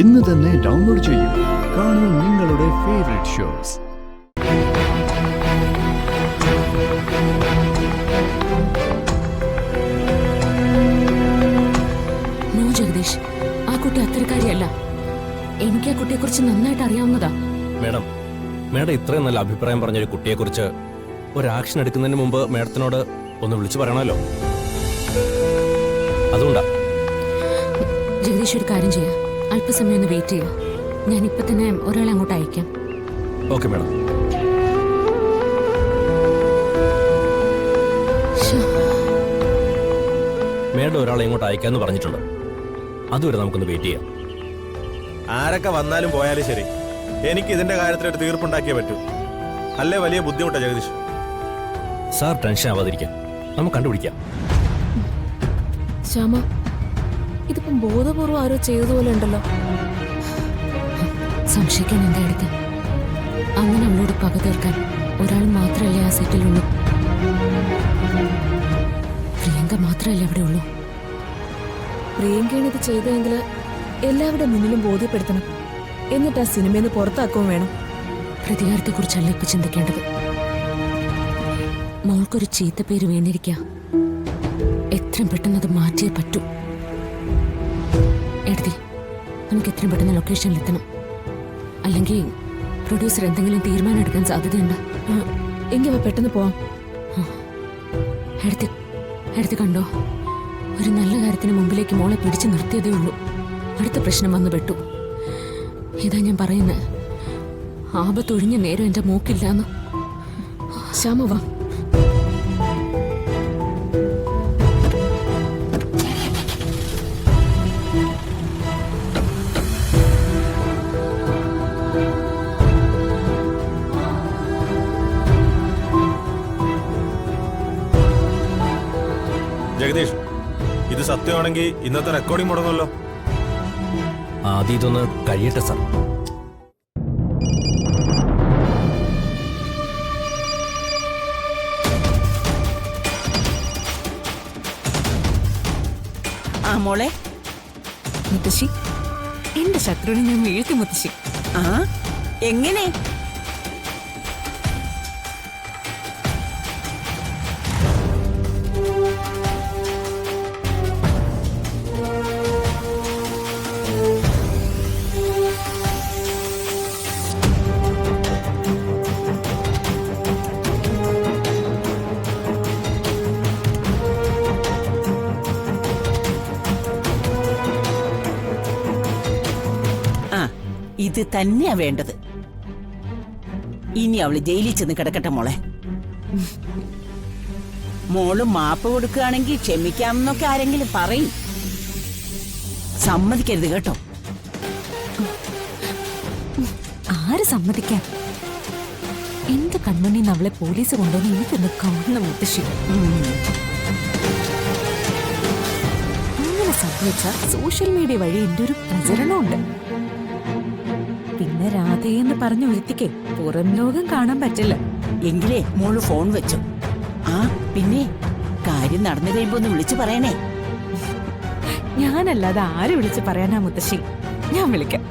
ഇന്ന് തന്നെ ഡൗൺലോഡ് ചെയ്യൂ. കാണൂ നിങ്ങളുടെ ഫേവറേറ്റ് ഷോസ്. നോ ജഗദീഷ്, ആ കുട്ടി അത്തരക്കാരിയല്ല. എനിക്ക് ആ കുട്ടിയെക്കുറിച്ച് നന്നായിട്ട് അറിയാവുന്നതാ. മേഡം ഇത്രയും നല്ല അഭിപ്രായം പറഞ്ഞൊരു കുട്ടിയെക്കുറിച്ച് ഒരു ആക്ഷൻ എടുക്കുന്നതിന് മുമ്പ് മേഡത്തിനോട് ഒന്ന് വിളിച്ചു പറയണമല്ലോ. അതുകൊണ്ടാ. ജഗദീഷ്, ഒരു കാര്യം ചെയ്യാം, അല്പസമയം ഒന്ന് വെയിറ്റ് ചെയ്യാം. ഞാൻ ഇപ്പൊ തന്നെ ഒരാളെ അങ്ങോട്ട് അയക്കാം. Okay madam. മേഡം ഒരാളെ ഇങ്ങോട്ട് അയക്കാന്ന് പറഞ്ഞിട്ടുണ്ട്. അതുവരെ നമുക്കൊന്ന് വെയിറ്റ് ചെയ്യാം. ആരൊക്കെ വന്നാലും പോയാലും ശരി, എനിക്ക് ഇതിന്റെ കാര്യത്തിൽ ഒരു തീർപ്പുണ്ടാക്കിയേ പറ്റൂ. അല്ലേ വലിയ ബുദ്ധിമുട്ടാ ജഗദീഷ്. സാർ ടെൻഷൻ ആവാതിരിക്കാം, നമുക്ക് കണ്ടുപിടിക്കാം. ശ്യാമ, ഇതിപ്പം ബോധപൂർവ്വം ആരോ ചെയ്തതുപോലെ ഉണ്ടല്ലോ. സംശയിക്കാൻ എന്താ എടുത്ത്? അങ്ങനെ അവളോട് പക തീർക്കാൻ ഒരാൾ മാത്രമല്ലേ ആ സെറ്റിലുള്ളൂ. പ്രിയങ്ക മാത്രമല്ലേ അവിടെ ഉള്ളൂ. പ്രിയങ്കയാണ് ഇത് ചെയ്തതെങ്കിൽ എല്ലാവരുടെ മുന്നിലും ബോധ്യപ്പെടുത്തണം. എന്നിട്ട് ആ സിനിമയിൽ നിന്ന് പുറത്താക്കുകയും വേണം. പ്രതികാരത്തെക്കുറിച്ചല്ല ഇപ്പൊ ചിന്തിക്കേണ്ടത്. മോൾക്കൊരു ചീത്ത പേര് വീണിരിക്കുക. എത്രയും പെട്ടെന്ന് അത് മാറ്റിയേ പറ്റൂ. എഴുതി, നമുക്ക് എത്രയും പെട്ടെന്ന് ലൊക്കേഷനിലെത്തണം. അല്ലെങ്കിൽ പ്രൊഡ്യൂസർ എന്തെങ്കിലും തീരുമാനം എടുക്കാൻ സാധ്യതയുണ്ട്. എങ്കിൽ പെട്ടെന്ന് പോവാം. എടുത്ത് കണ്ടോ, ഒരു നല്ല കാര്യത്തിന് മുമ്പിലേക്ക് മോളെ പിടിച്ചു നിർത്തിയതേ ഉള്ളൂ. അടുത്ത പ്രശ്നം വന്നു പെട്ടു. ഇതാ ഞാൻ പറയുന്നത്, ആപത്തൊഴിഞ്ഞ നേരം എന്റെ മൂക്കില്ലാന്ന്. ശ്യാമ വാ. ജഗദീഷ്, ഇത് സത്യമാണെങ്കിൽ ഇന്നത്തെ റെക്കോർഡിംഗ് മുടങ്ങുമല്ലോ. ആദ്യം ഇതൊന്ന് കഴിയട്ടെ സാർ. ആ മോളെ. മുത്തശ്ശി, എന്റെ ശത്രുവിനെ ഞാൻ വീഴ്ത്തി മുത്തശ്ശി. ആ എങ്ങനെ? ഇത് തന്നെയാ വേണ്ടത്. ഇനി അവള് ജയിലിൽ ചെന്ന് കിടക്കട്ടെ മോളെ. മോള് മാപ്പ് കൊടുക്കുകയാണെങ്കിൽ ക്ഷമിക്കാമെന്നൊക്കെ ആരെങ്കിലും പറയും. സമ്മതിക്കരുത് കേട്ടോ. ആര് സമ്മതിക്കാൻ? എന്റെ കൺമുന്നിൽ അവളെ പോലീസ് കൊണ്ടുവന്ന് എനിക്കൊന്ന് കാണുന്ന മുത്തശ്ശി. അങ്ങനെ സംഭവിച്ച സോഷ്യൽ മീഡിയ വഴി എന്റെ ഒരു പ്രചരണമുണ്ട്. പിന്നെ രാധയെന്ന് പറഞ്ഞ ഒരുത്തിക്ക് പുറം ലോകം കാണാൻ പറ്റില്ല. എങ്കിലേ മോള് ഫോൺ വെച്ചു. ആ പിന്നെ കാര്യം നടന്നു കഴിയുമ്പോ ഒന്ന് വിളിച്ചു പറയണേ. ഞാനല്ലാതെ ആര് വിളിച്ച് പറയാനാ മുത്തശ്ശി? ഞാൻ വിളിക്കാം.